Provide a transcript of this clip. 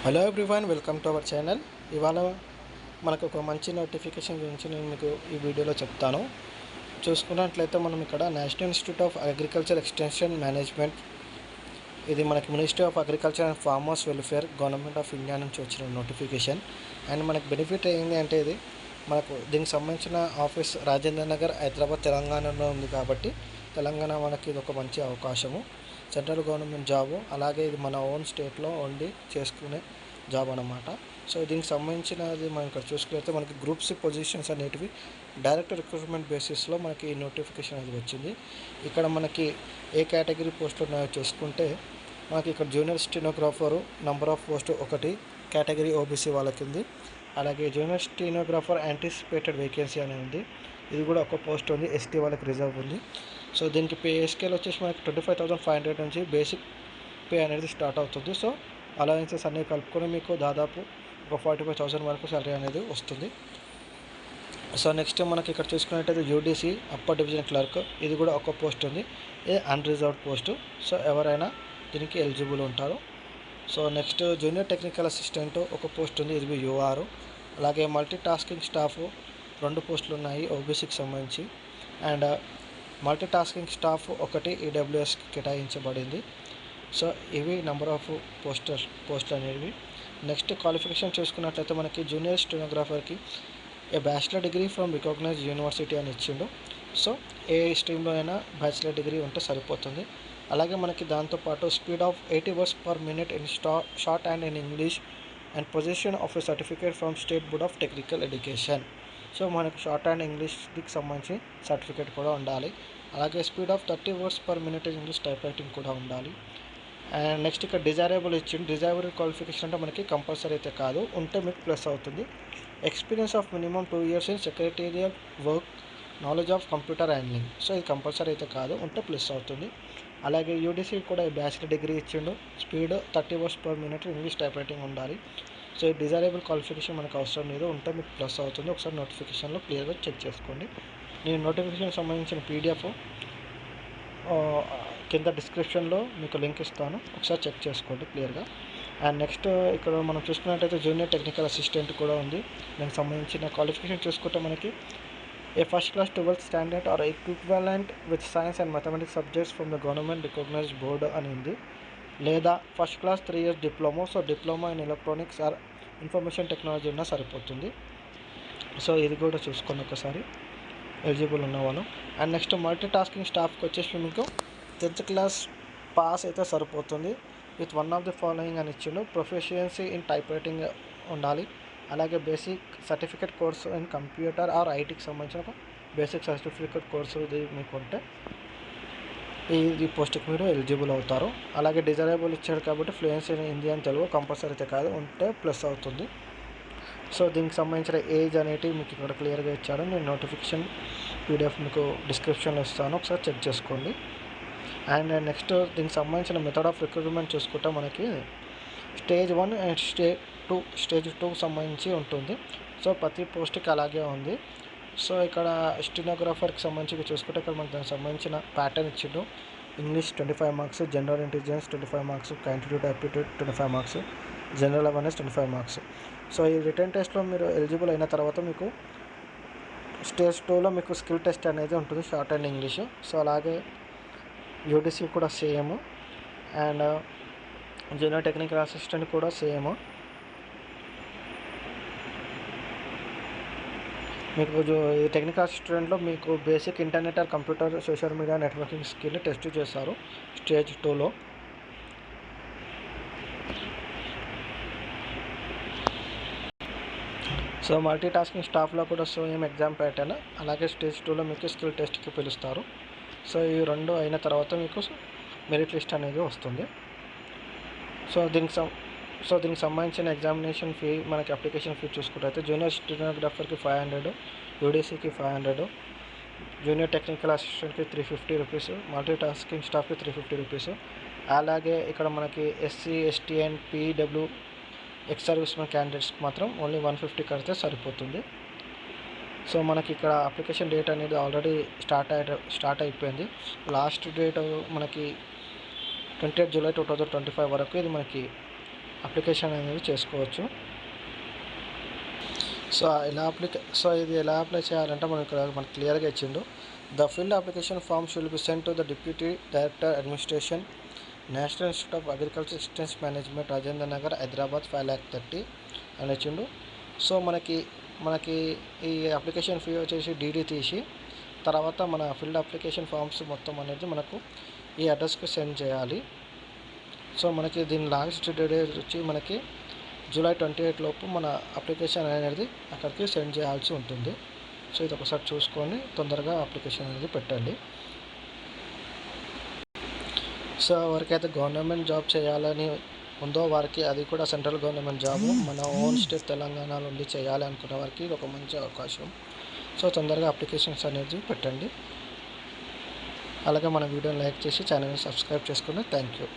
Hello everyone, welcome to our channel. ఇవాళ మనకు ఒక మంచి నోటిఫికేషన్ గురించి నేను మీకు ఈ వీడియోలో చెప్తాను. చూసుకున్నట్లయితే మనం ఇక్కడ national institute of agriculture extension management, ఇది మనకి ministry of agriculture and farmers welfare, government of India నుంచి వచ్చిన నోటిఫికేషన్. అండ్ మనకి బెనిఫిట్ ఏంటి అంటే ఇది మనకు దీనికి సంబంధించిన ఆఫీస్ రాజేంద్ర నగర్, హైదరాబాద్, తెలంగాణలో ఉంది. కాబట్టి తెలంగాణ మనకి ఇది ఒక మంచి అవకాశము. సెంట్రల్ గవర్నమెంట్ జాబు, అలాగే ఇది మన ఓన్ స్టేట్లో ఉండి చేసుకునే జాబ్ అనమాట. సో దీనికి సంబంధించినది మనం ఇక్కడ చూసుకుంటే మనకి గ్రూప్ సి పొజిషన్స్ అనేటివి డైరెక్ట్ రిక్రూట్మెంట్ బేసిస్లో మనకి ఈ నోటిఫికేషన్ అనేది వచ్చింది. ఇక్కడ మనకి ఏ కేటగిరీ పోస్టులు ఉన్నాయో చూసుకుంటే మనకి ఇక్కడ junior stenographer number of post 1 category OBC వాళ్ళకి ఉంది. అలాగే జూనియర్ స్టెనోగ్రాఫర్ యాంటిసిపేటెడ్ వేకెన్సీ అనేది ఉంది, ఇది కూడా ఒక పోస్ట్ ఉంది. ఎస్టీ వాళ్ళకి రిజర్వ్ ఉంది. సో దీనికి పే స్కేల్ వచ్చేసి మనకి 25,500 నుంచి బేసిక్ పే అనేది స్టార్ట్ అవుతుంది. సో అలవెన్సెస్ అన్నీ కలుపుకొని మీకు దాదాపు ఒక 45,000 వరకు సాలరీ అనేది వస్తుంది. సో నెక్స్ట్ మనకి ఇక్కడ చూసుకున్నట్టయితే యూడీసీ అప్పర్ డివిజన్ క్లర్క్, ఇది కూడా ఒక పోస్ట్ ఉంది. ఇది అన్రిజర్వ్డ్ పోస్టు. సో ఎవరైనా దీనికి ఎలిజిబుల్ ఉంటారు. So next junior technical assistant ఒక పోస్ట్ ఉంది, ఇది యూఆర్. అలాగే మల్టీ టాస్కింగ్ స్టాఫ్ 2 పోస్టులు ఉన్నాయి ఓబీసీకి సంబంధించి. అండ్ మల్టీ టాస్కింగ్ స్టాఫ్ 1 ఈడబ్ల్యూఎస్కి కేటాయించబడింది. సో ఇవి నెంబర్ ఆఫ్ పోస్ట్ అనేవి. నెక్స్ట్ క్వాలిఫికేషన్ చూసుకున్నట్లయితే మనకి జూనియర్ స్టెనోగ్రాఫర్కి a bachelor degree from recognized university అని ఇచ్చిండు. సో ఏ స్ట్రీమ్లో అయినా బ్యాచిలర్ డిగ్రీ ఉంటే సరిపోతుంది. అలాగే మనకి దాంతోపాటు speed of 80 words per minute in short and in English and position of a certificate from state board of technical education. So మనకు short and ఇంగ్లీష్కి సంబంధించి సర్టిఫికేట్ కూడా ఉండాలి. అలాగే speed of 30 words per minute English type writing కూడా ఉండాలి. And next ఇక్కడ desirable ఇచ్చింది. Desirable qualification అంటే మనకి కంపల్సరీ అయితే కాదు, ఉంటే మీకు ప్లస్ అవుతుంది. Experience of minimum 2 years in secretarial work, knowledge of computer handling. So ఇది కంపల్సరీ అయితే కాదు, ఉంటే ప్లస్ అవుతుంది. అలాగే యూడీసీ కూడా బ్యాచిలర్ డిగ్రీ ఇచ్చిండు. Speed 30 words per minute English type writing ఉండాలి. సో ఈ డిజైరబుల్ క్వాలిఫికేషన్ మనకు అవసరం లేదు, ఉంటే మీకు ప్లస్ అవుతుంది. ఒకసారి నోటిఫికేషన్లో క్లియర్గా చెక్ చేసుకోండి. నేను నోటిఫికేషన్ సంబంధించిన పీడిఎఫ్ కింద డిస్క్రిప్షన్లో మీకు లింక్ ఇస్తాను, ఒకసారి చెక్ చేసుకోండి క్లియర్గా. అండ్ నెక్స్ట్ ఇక్కడ మనం చూసుకున్నట్టయితే జూనియర్ టెక్నికల్ అసిస్టెంట్ కూడా ఉంది. దానికి సంబంధించిన క్వాలిఫికేషన్ చూసుకుంటే మనకి a first class 12th standard or equivalent with science and mathematics subjects from the government recognized board అని ఉంది. లేదా first class 3 years diploma, so diploma in electronics or information technology ఉన్నా సరిపోతుంది. సో ఇది కూడా చూసుకోండి ఒకసారి ఎలిజిబుల్ ఉన్నవాళ్ళు. అండ్ నెక్స్ట్ మల్టీ టాస్కింగ్ స్టాఫ్కి వచ్చేసి మీకు 10th class పాస్ అయితే సరిపోతుంది with one of the following అని ఇచ్చిండు. ప్రొఫిషియన్సీ ఇన్ టైప్ రైటింగ్ ఉండాలి. అలాగే basic certificate course in computer or ఐటీకి సంబంధించిన ఒక బేసిక్ సర్టిఫికేట్ కోర్సు ఇది మీకు ఉంటే ఈ పోస్ట్కి మీరు ఎలిజిబుల్ అవుతారు. అలాగే డిజైరబుల్ ఇచ్చాడు కాబట్టి ఫ్లూయెన్సీ ఇన్ హిందీ అని తెలుగు కంపల్సరీ అయితే కాదు, ఉంటే ప్లస్ అవుతుంది. సో దీనికి సంబంధించిన ఏజ్ అనేటివి మీకు ఇక్కడ క్లియర్గా ఇచ్చాడు. నేను నోటిఫికేషన్ పీడిఎఫ్ మీకు డిస్క్రిప్షన్లో ఇస్తాను, ఒకసారి చెక్ చేసుకోండి. అండ్ నెక్స్ట్ దీనికి సంబంధించిన మెథడ్ ఆఫ్ రిక్రూట్మెంట్ చూసుకుంటే మనకి స్టేజ్ 1 అండ్ స్టేజ్ 2 సంబంధించి ఉంటుంది. సో ప్రతి పోస్ట్కి అలాగే ఉంది. సో ఇక్కడ స్టెనోగ్రాఫర్కి సంబంధించి చూసుకుంటే ఇక్కడ మనకు దానికి సంబంధించిన ప్యాటర్న్ ఇచ్చిండు. English 25 marks, general intelligence 25 marks, quantitative aptitude 25 marks, general awareness 25 marks. So ఈ రిటర్న్ టెస్ట్లో మీరు ఎలిజిబుల్ అయిన తర్వాత మీకు స్టేజ్ 2లో మీకు స్కిల్ టెస్ట్ అనేది ఉంటుంది, షార్ట్ అండ్ ఇంగ్లీష్. సో అలాగే యూడీసీ కూడా same. And junior technical assistant కూడా సేమ్. మీకు ఈ టెక్నికల్ అసిస్టెంట్లో మీకు basic internet or computer social media networking skill test చేస్తారు స్టేజ్ 2లో. సో మల్టీ టాస్కింగ్ స్టాఫ్లో కూడా సేమ్ ఎగ్జామ్ ప్యాటర్న్. అలాగే స్టేజ్ 2లో మీకు స్కిల్ టెస్ట్కి పిలుస్తారు. సో ఈ 2 అయిన తర్వాత మీకు మెరిట్ లిస్ట్ అనేది వస్తుంది. సో దీనికి సంబంధించిన ఎగ్జామినేషన్ ఫీ మనకి అప్లికేషన్ ఫీ చూసుకుంటే జూనియర్ స్టెనోగ్రాఫర్కి 500, యూడీసీకి 500, జూనియర్ టెక్నికల్ అసిస్టెంట్కి 350 రూపీస్, మల్టీ టాస్కింగ్ స్టాఫ్కి 350 రూపీస్. అలాగే ఇక్కడ మనకి SC, ST and PW ex servicemen క్యాండిడేట్స్కి మాత్రం ఓన్లీ 150 కడితే సరిపోతుంది. సో మనకి ఇక్కడ అప్లికేషన్ డేట్ అనేది ఆల్రెడీ స్టార్ట్ అయిపోయింది. లాస్ట్ డేట్ మనకి 28 July 2025 వరకు ఇది మనకి అప్లికేషన్ అనేది చేసుకోవచ్చు. సో ఇది ఎలా అప్లై చేయాలంటే మనకు క్లియర్గా ఇచ్చిండు. The filled application form should be sent to the deputy director administration, national institute of agriculture extension management, Rajendra Nagar, Hyderabad 5,30,000 అని ఇచ్చిండు. సో మనకి ఈ అప్లికేషన్ ఫీ వచ్చేసి డీడీ తీసి తర్వాత మన ఫిల్డ్ అప్లికేషన్ ఫామ్స్ మొత్తం అనేది మనకు ఈ అడ్రస్కి సెండ్ చేయాలి. సో మనకి దీని లాస్ట్ డేట్ వచ్చి మనకి జూలై 28 లోపు మన అప్లికేషన్ అనేది అక్కడికి సెండ్ చేయాల్సి ఉంటుంది. సో ఇది ఒకసారి చూసుకొని తొందరగా అప్లికేషన్ అనేది పెట్టండి. సో ఎవరికైతే గవర్నమెంట్ జాబ్ చేయాలని ఉందో వారికి, అది కూడా సెంట్రల్ గవర్నమెంట్ జాబు మన ఓన్ స్టేట్ తెలంగాణలో ఉండి చేయాలి అనుకున్న వారికి ఇది ఒక మంచి అవకాశం. సో తొందరగా అప్లికేషన్స్ అనేది పెట్టండి. అలాగే మన వీడియోని లైక్ చేసి ఛానల్ని సబ్స్క్రైబ్ చేసుకోండి. Thank you.